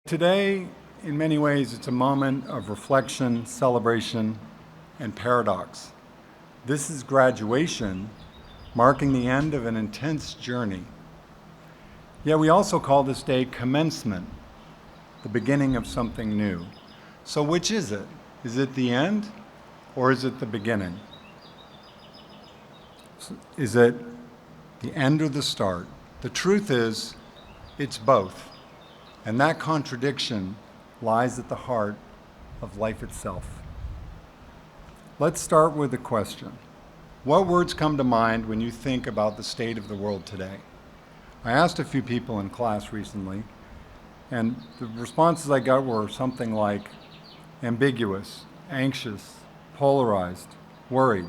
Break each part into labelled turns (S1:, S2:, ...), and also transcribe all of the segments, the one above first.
S1: Today, in many ways, it's a moment of reflection, celebration, and paradox. This is graduation, marking the end of an intense journey. Yet we also call this day commencement, the beginning of something new. So which is it? Is it the end, or is it the beginning? Is it the end or the start? The truth is, it's both. And that contradiction lies at the heart of life itself. Let's start with a question. What words come to mind when you think about the state of the world today? I asked a few people in class recently, and the responses I got were something like ambiguous, anxious, polarized, worried.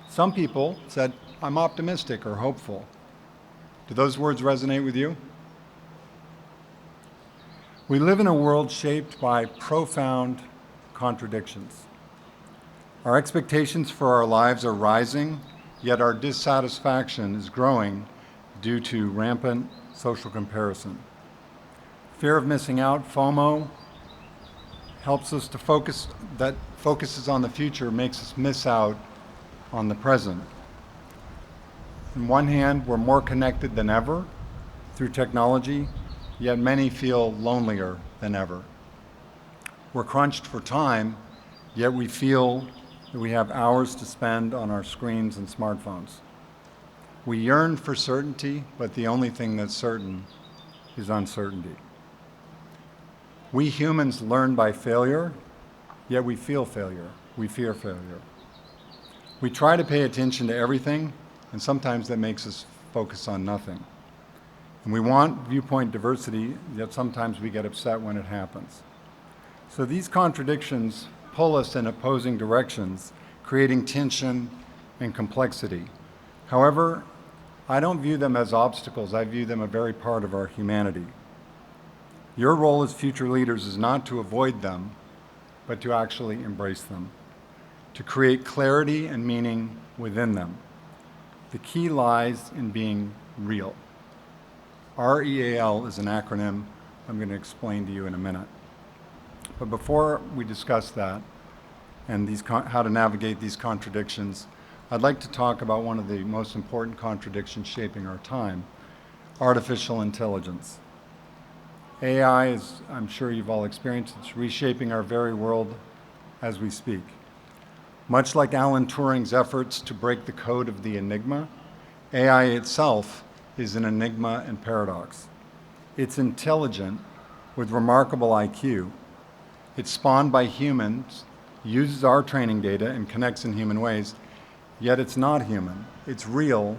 S1: Some people said, I'm optimistic or hopeful. Do those words resonate with you? We live in a world shaped by profound contradictions. Our expectations for our lives are rising, yet our dissatisfaction is growing due to rampant social comparison. Fear of missing out, FOMO, helps us to focuses on the future, makes us miss out on the present. On one hand, we're more connected than ever through technology, yet many feel lonelier than ever. We're crunched for time, yet we feel that we have hours to spend on our screens and smartphones. We yearn for certainty, but the only thing that's certain is uncertainty. We humans learn by failure, yet we feel failure. We fear failure. We try to pay attention to everything, and sometimes that makes us focus on nothing. And we want viewpoint diversity, yet sometimes we get upset when it happens. So these contradictions pull us in opposing directions, creating tension and complexity. However, I don't view them as obstacles. I view them a very part of our humanity. Your role as future leaders is not to avoid them, but to actually embrace them, to create clarity and meaning within them. The key lies in being real. REAL is an acronym I'm going to explain to you in a minute. But before we discuss that and how to navigate these contradictions, I'd like to talk about one of the most important contradictions shaping our time, artificial intelligence. AI, as I'm sure you've all experienced, it's reshaping our very world as we speak. Much like Alan Turing's efforts to break the code of the enigma, AI itself is an enigma and paradox. It's intelligent with remarkable IQ. It's spawned by humans, uses our training data, and connects in human ways, yet it's not human. It's real,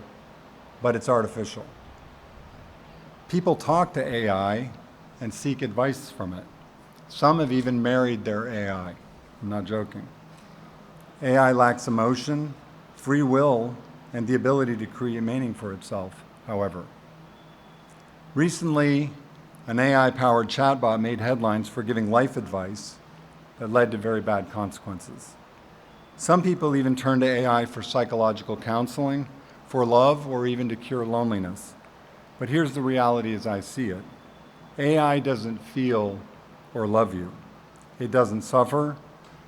S1: but it's artificial. People talk to AI and seek advice from it. Some have even married their AI. I'm not joking. AI lacks emotion, free will, and the ability to create meaning for itself. However, recently, an AI-powered chatbot made headlines for giving life advice that led to very bad consequences. Some people even turn to AI for psychological counseling, for love, or even to cure loneliness. But here's the reality as I see it. AI doesn't feel or love you. It doesn't suffer,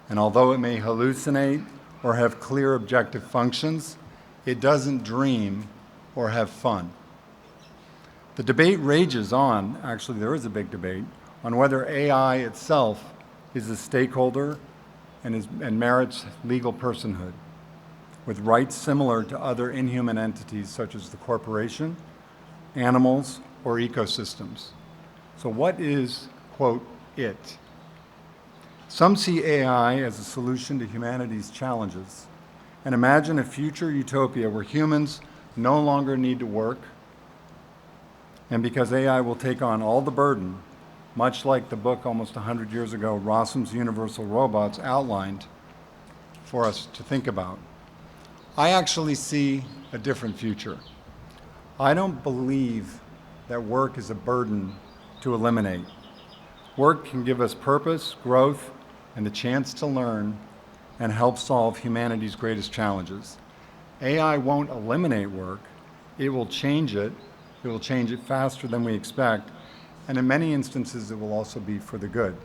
S1: and although it may hallucinate or have clear objective functions, it doesn't dream or have fun. The debate rages on, actually there is a big debate, on whether AI itself is a stakeholder and merits legal personhood, with rights similar to other inhuman entities such as the corporation, animals, or ecosystems. So what is, quote, it? Some see AI as a solution to humanity's challenges and imagine a future utopia where humans no longer need to work, and because AI will take on all the burden, much like the book almost 100 years ago, Rossum's Universal Robots, outlined for us to think about. I actually see a different future. I don't believe that work is a burden to eliminate. Work can give us purpose, growth, and the chance to learn and help solve humanity's greatest challenges. AI won't eliminate work. It will change it. It will change it faster than we expect. and in many instances it will also be for the good.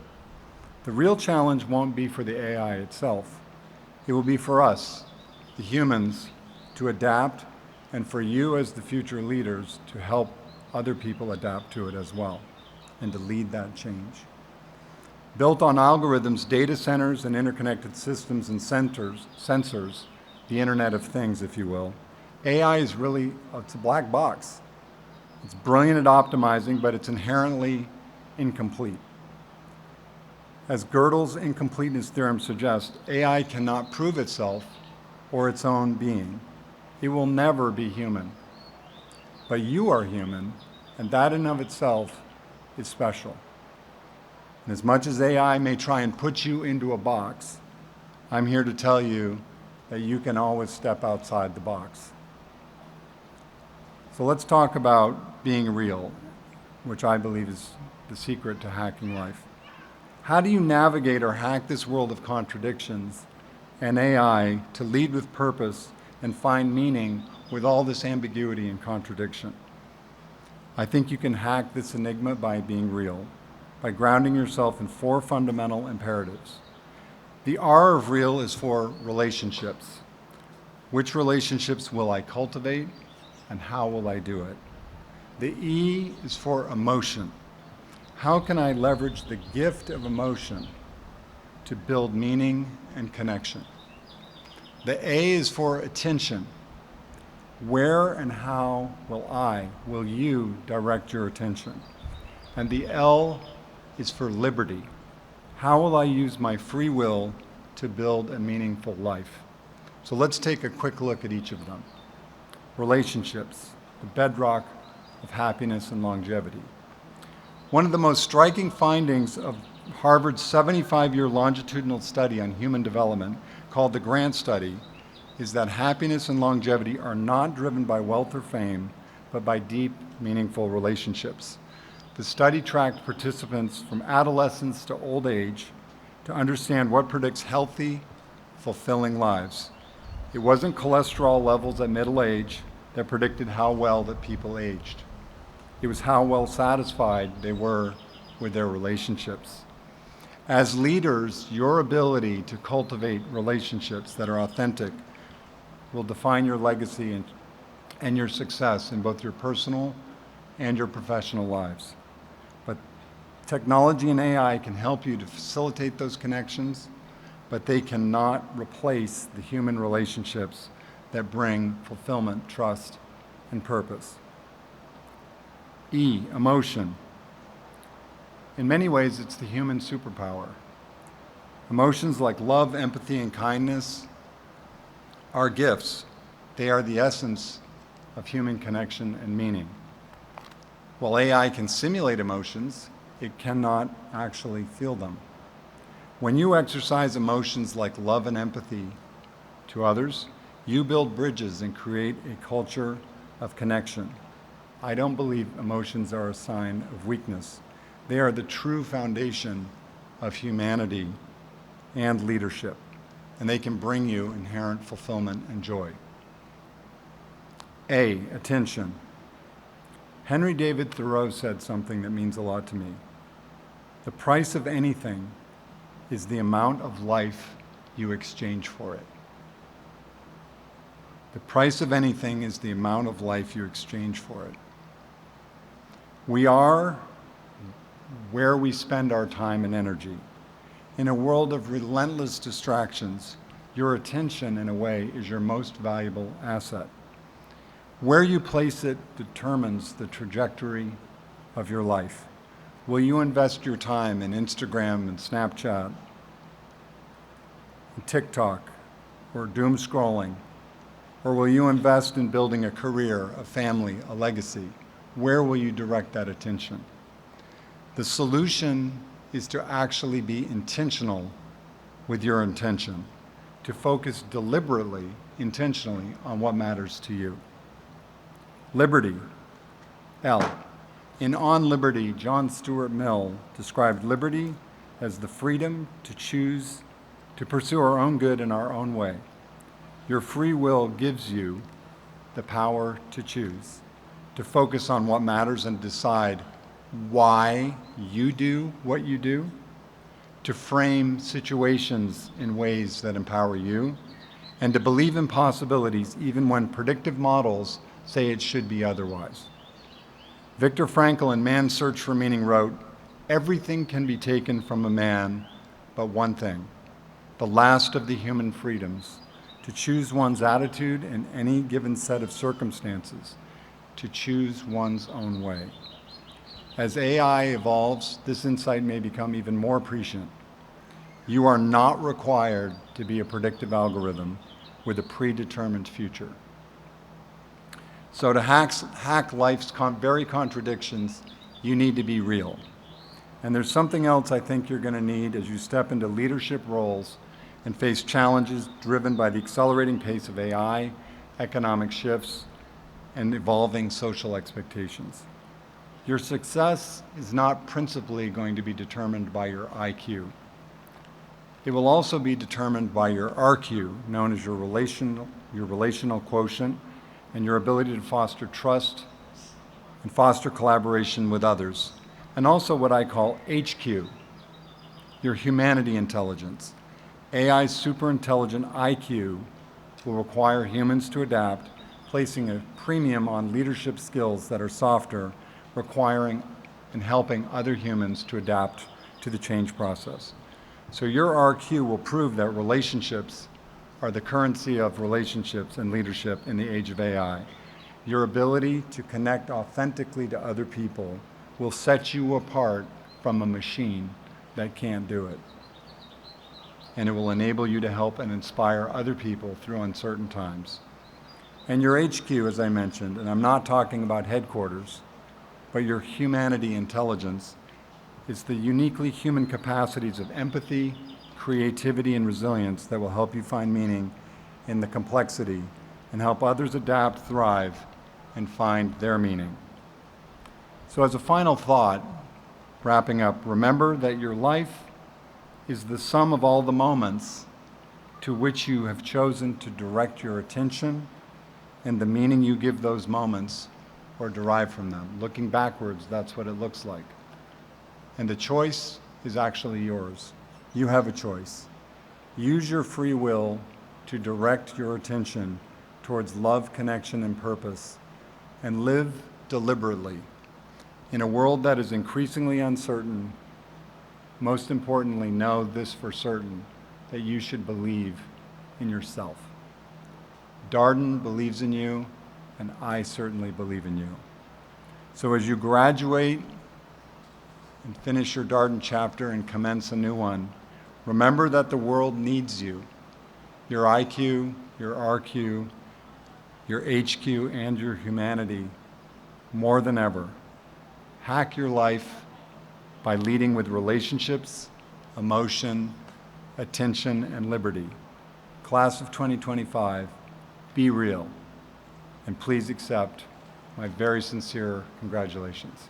S1: The real challenge won't be for the AI itself. It will be for us, the humans, to adapt, and for you as the future leaders to help other people adapt to it as well, and to lead that change. Built on algorithms, data centers, and interconnected systems and sensors, the Internet of Things, if you will, AI is really, it's a black box. It's brilliant at optimizing, but it's inherently incomplete. As Gödel's incompleteness theorem suggests, AI cannot prove itself or its own being. It will never be human. But you are human, and that in of itself is special. And as much as AI may try and put you into a box, I'm here to tell you that you can always step outside the box. So let's talk about being real, which I believe is the secret to hacking life. How do you navigate or hack this world of contradictions and AI to lead with purpose and find meaning with all this ambiguity and contradiction? I think you can hack this enigma by being real, by grounding yourself in 4 fundamental imperatives. The R of real is for relationships. Which relationships will I cultivate, and how will I do it? The E is for emotion. How can I leverage the gift of emotion to build meaning and connection? The A is for attention. Where and how will you direct your attention? And the L is for liberty. How will I use my free will to build a meaningful life? So let's take a quick look at each of them. Relationships, the bedrock of happiness and longevity. One of the most striking findings of Harvard's 75-year longitudinal study on human development, called the Grant Study, is that happiness and longevity are not driven by wealth or fame, but by deep, meaningful relationships. The study tracked participants from adolescence to old age to understand what predicts healthy, fulfilling lives. It wasn't cholesterol levels at middle age that predicted how well that people aged. It was how well satisfied they were with their relationships. As leaders, your ability to cultivate relationships that are authentic will define your legacy and your success in both your personal and your professional lives. But technology and AI can help you to facilitate those connections, but they cannot replace the human relationships that bring fulfillment, trust, and purpose. E, emotion. In many ways, it's the human superpower. Emotions like love, empathy, and kindness are gifts. They are the essence of human connection and meaning. While AI can simulate emotions, it cannot actually feel them. When you exercise emotions like love and empathy to others, you build bridges and create a culture of connection. I don't believe emotions are a sign of weakness. They are the true foundation of humanity and leadership, and they can bring you inherent fulfillment and joy. A, attention. Henry David Thoreau said something that means a lot to me. The price of anything is the amount of life you exchange for it. The price of anything is the amount of life you exchange for it. We are where we spend our time and energy. In a world of relentless distractions, your attention, in a way, is your most valuable asset. Where you place it determines the trajectory of your life. Will you invest your time in Instagram and Snapchat, and TikTok, or doom scrolling? Or will you invest in building a career, a family, a legacy? Where will you direct that attention? The solution is to actually be intentional with your intention, to focus deliberately, intentionally on what matters to you. Liberty, L. In On Liberty, John Stuart Mill described liberty as the freedom to choose to pursue our own good in our own way. Your free will gives you the power to choose, to focus on what matters and decide why you do what you do, to frame situations in ways that empower you, and to believe in possibilities even when predictive models say it should be otherwise. Viktor Frankl in Man's Search for Meaning wrote, "Everything can be taken from a man but one thing, the last of the human freedoms, to choose one's attitude in any given set of circumstances, to choose one's own way." As AI evolves, this insight may become even more prescient. You are not required to be a predictive algorithm with a predetermined future. So to hack life's very contradictions, you need to be real. And there's something else I think you're going to need as you step into leadership roles and face challenges driven by the accelerating pace of AI, economic shifts, and evolving social expectations. Your success is not principally going to be determined by your IQ. It will also be determined by your RQ, known as your relational quotient, and your ability to foster trust and foster collaboration with others, and also what I call HQ, your humanity intelligence. AI's superintelligent IQ will require humans to adapt, placing a premium on leadership skills that are softer, requiring and helping other humans to adapt to the change process. So your RQ will prove that relationships are the currency of relationships and leadership in the age of AI. Your ability to connect authentically to other people will set you apart from a machine that can't do it. And it will enable you to help and inspire other people through uncertain times. And your HQ, as I mentioned, and I'm not talking about headquarters, but your humanity intelligence is the uniquely human capacities of empathy, creativity, and resilience that will help you find meaning in the complexity and help others adapt, thrive, and find their meaning. So as a final thought, wrapping up, remember that your life is the sum of all the moments to which you have chosen to direct your attention and the meaning you give those moments or derive from them. Looking backwards, that's what it looks like. And the choice is actually yours. You have a choice. Use your free will to direct your attention towards love, connection, and purpose, and live deliberately. In a world that is increasingly uncertain, most importantly, know this for certain, that you should believe in yourself. Darden believes in you, and I certainly believe in you. So as you graduate and finish your Darden chapter and commence a new one, remember that the world needs you. Your IQ, your RQ, your HQ, and your humanity more than ever. Hack your life by leading with relationships, emotion, attention, and liberty. Class of 2025, be real. And please accept my very sincere congratulations.